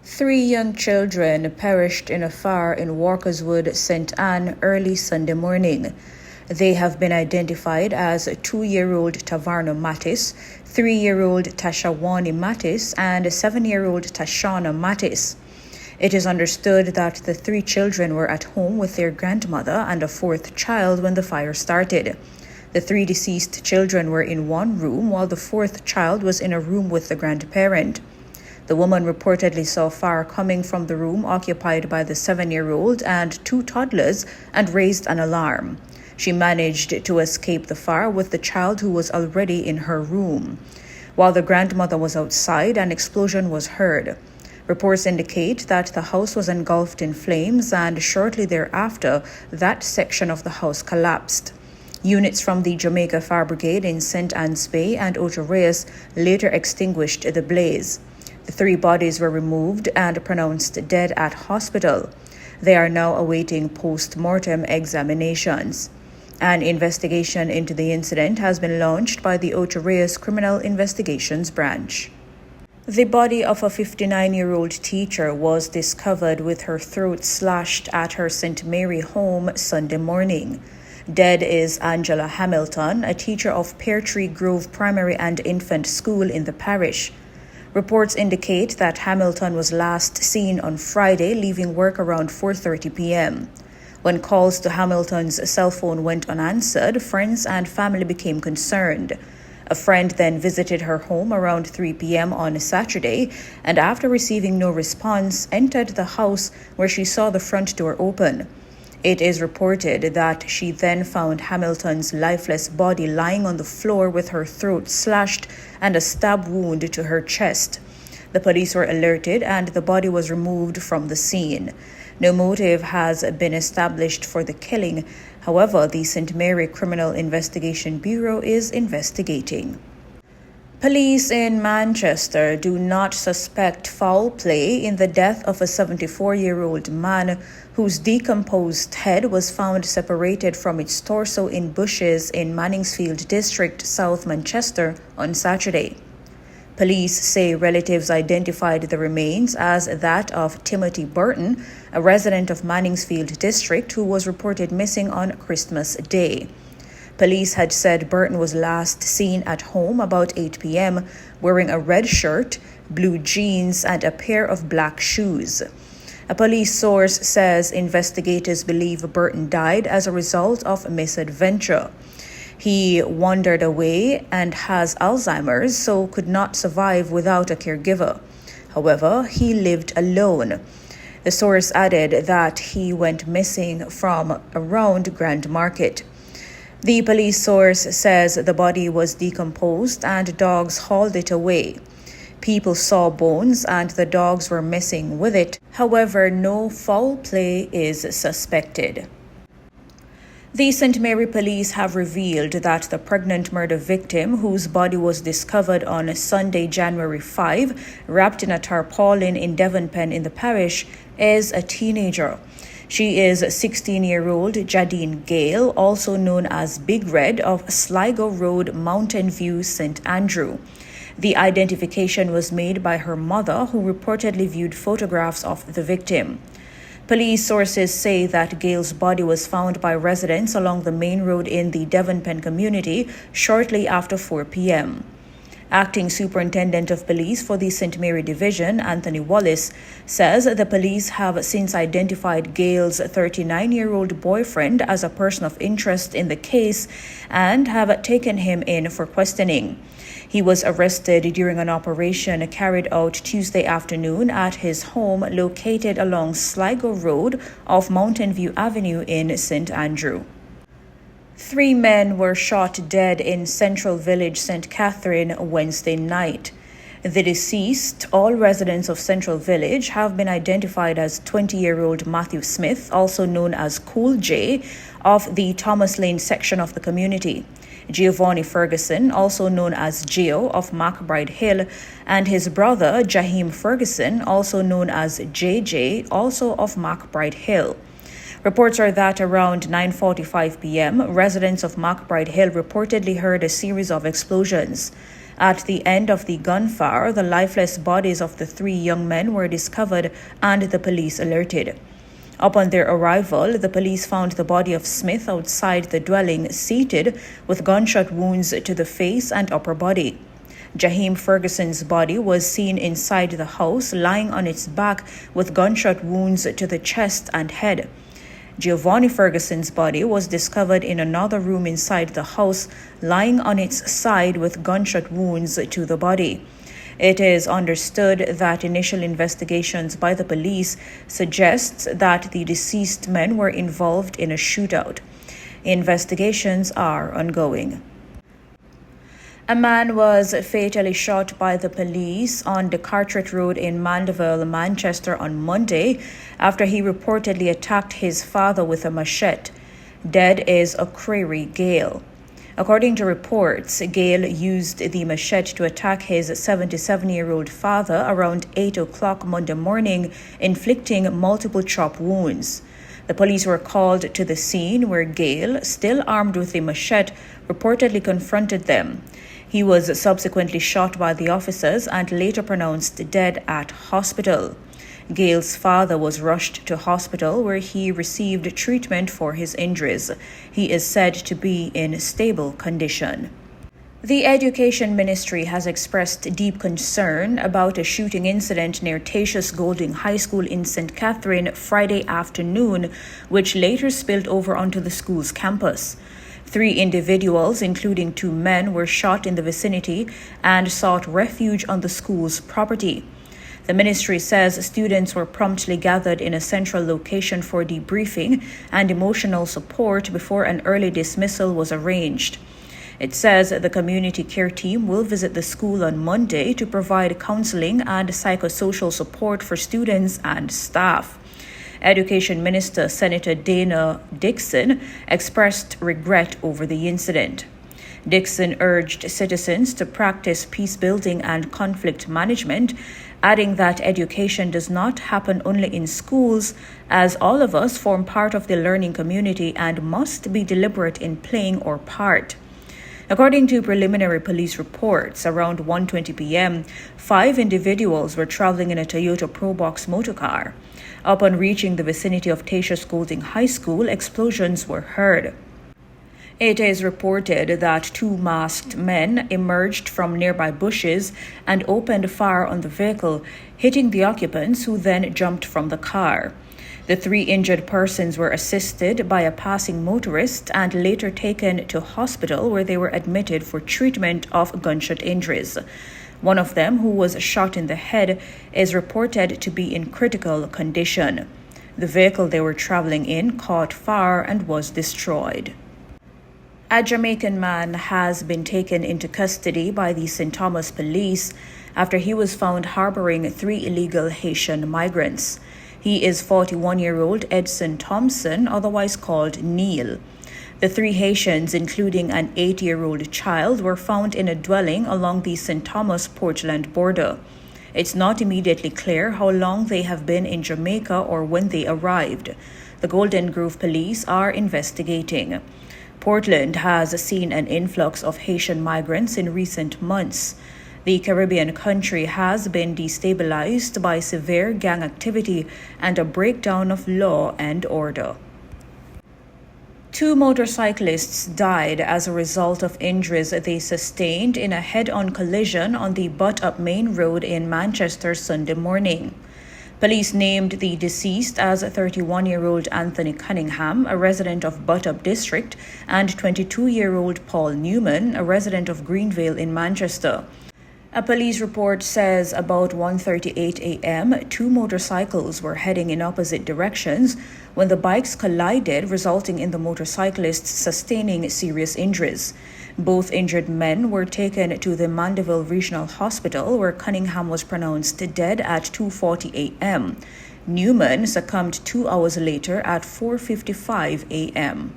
Three young children perished in a fire in Walkerswood, St. Anne, early Sunday morning. They have been identified as 2-year-old Tavarno Mattis, 3-year-old Tashawani Mattis, and 7-year-old Tashana Mattis. It is understood that the three children were at home with their grandmother and a fourth child when the fire started. The three deceased children were in one room while the fourth child was in a room with the grandparent. The woman reportedly saw fire coming from the room occupied by the 7-year-old and two toddlers and raised an alarm. She managed to escape the fire with the child who was already in her room. While the grandmother was outside, an explosion was heard. Reports indicate that the house was engulfed in flames and shortly thereafter, that section of the house collapsed. Units from the Jamaica Fire Brigade in St. Anne's Bay and Ocho Rios later extinguished the blaze. The three bodies were removed and pronounced dead at hospital. They are now awaiting post-mortem examinations. An investigation into the incident has been launched by the Ocho Rios Criminal Investigations Branch. The body of a 59-year-old teacher was discovered with her throat slashed at her St. Mary home Sunday morning. Dead is Angela Hamilton, a teacher of Pear Tree Grove Primary and Infant School in the parish. Reports indicate that Hamilton was last seen on Friday leaving work around 4:30 p.m. When calls to Hamilton's cell phone went unanswered, friends and family became concerned. A friend then visited her home around 3 p.m. on Saturday and after receiving no response, entered the house where she saw the front door open. It is reported that she then found Hamilton's lifeless body lying on the floor with her throat slashed and a stab wound to her chest. The police were alerted and the body was removed from the scene. No motive has been established for the killing. However, the St. Mary Criminal Investigation Bureau is investigating. Police in Manchester do not suspect foul play in the death of a 74-year-old man whose decomposed head was found separated from its torso in bushes in Manningsfield District, South Manchester, on Saturday. Police say relatives identified the remains as that of Timothy Burton, a resident of Manningsfield District who was reported missing on Christmas Day. Police had said Burton was last seen at home about 8 p.m. wearing a red shirt, blue jeans, and a pair of black shoes. A police source says investigators believe Burton died as a result of misadventure. He wandered away and has Alzheimer's, so could not survive without a caregiver. However, he lived alone. The source added that he went missing from around Grand Market. The police source says the body was decomposed and dogs hauled it away. People saw bones and the dogs were missing with it. However, no foul play is suspected. The St. Mary police have revealed that the pregnant murder victim, whose body was discovered on Sunday, January 5, wrapped in a tarpaulin in Devonpen in the parish, is a teenager. She is 16-year-old Jadine Gale, also known as Big Red, of Sligo Road, Mountain View, St. Andrew. The identification was made by her mother, who reportedly viewed photographs of the victim. Police sources say that Gale's body was found by residents along the main road in the Devonpen community shortly after 4 p.m. Acting Superintendent of Police for the St. Mary Division, Anthony Wallace, says the police have since identified Gale's 39-year-old boyfriend as a person of interest in the case and have taken him in for questioning. He was arrested during an operation carried out Tuesday afternoon at his home located along Sligo Road off Mountain View Avenue in St. Andrew. 3 men were shot dead in Central Village, St. Catherine, Wednesday night. The deceased, all residents of Central Village, have been identified as 20-year-old Matthew Smith, also known as Cool J, of the Thomas Lane section of the community. Giovanni Ferguson, also known as Gio, of McBride Hill, and his brother Jaheim Ferguson, also known as JJ, also of McBride Hill. Reports are that around 9:45 p.m., residents of McBride Hill reportedly heard a series of explosions. At the end of the gunfire, the lifeless bodies of the 3 young men were discovered and the police alerted. Upon their arrival, the police found the body of Smith outside the dwelling, seated with gunshot wounds to the face and upper body. Jaheim Ferguson's body was seen inside the house, lying on its back with gunshot wounds to the chest and head. Giovanni Ferguson's body was discovered in another room inside the house, lying on its side with gunshot wounds to the body. It is understood that initial investigations by the police suggests that the deceased men were involved in a shootout. Investigations are ongoing. A man was fatally shot by the police on the Carteret Road in Mandeville, Manchester on Monday after he reportedly attacked his father with a machete. Dead is O'Crary Gale. According to reports, Gale used the machete to attack his 77-year-old father around 8 o'clock Monday morning, inflicting multiple chop wounds. The police were called to the scene where Gale, still armed with the machete, reportedly confronted them. He was subsequently shot by the officers and later pronounced dead at hospital. Gale's father was rushed to hospital where he received treatment for his injuries. He is said to be in stable condition. The Education Ministry has expressed deep concern about a shooting incident near Tatius Golding High School in St. Catherine Friday afternoon, which later spilled over onto the school's campus. 3 individuals, including 2 men, were shot in the vicinity and sought refuge on the school's property. The ministry says students were promptly gathered in a central location for debriefing and emotional support before an early dismissal was arranged. It says the community care team will visit the school on Monday to provide counseling and psychosocial support for students and staff. Education Minister Senator Dana Dixon expressed regret over the incident. Dixon urged citizens to practice peace building and conflict management, adding that education does not happen only in schools, as all of us form part of the learning community and must be deliberate in playing our part. According to preliminary police reports, around 1:20 p.m., 5 individuals were traveling in a Toyota Probox motorcar. Upon reaching the vicinity of Tatius Golding High School, explosions were heard. It is reported that 2 masked men emerged from nearby bushes and opened fire on the vehicle, hitting the occupants, who then jumped from the car. The 3 injured persons were assisted by a passing motorist and later taken to hospital where they were admitted for treatment of gunshot injuries. One of them, who was shot in the head, is reported to be in critical condition. The vehicle they were traveling in caught fire and was destroyed. A Jamaican man has been taken into custody by the St. Thomas police after he was found harboring 3 illegal Haitian migrants. He is 41-year-old Edson Thompson, otherwise called Neil. The 3 Haitians, including an 8-year-old child, were found in a dwelling along the St. Thomas-Portland border. It's not immediately clear how long they have been in Jamaica or when they arrived. The Golden Grove police are investigating. Portland has seen an influx of Haitian migrants in recent months. The Caribbean country has been destabilized by severe gang activity and a breakdown of law and order. 2 motorcyclists died as a result of injuries they sustained in a head-on collision on the Butt-Up Main Road in Manchester Sunday morning. Police named the deceased as 31-year-old Anthony Cunningham, a resident of Butt-Up District, and 22-year-old Paul Newman, a resident of Greenvale in Manchester. A police report says about 1:38 a.m., 2 motorcycles were heading in opposite directions when the bikes collided, resulting in the motorcyclists sustaining serious injuries. Both injured men were taken to the Mandeville Regional Hospital, where Cunningham was pronounced dead at 2:40 a.m. Newman succumbed 2 hours later at 4:55 a.m.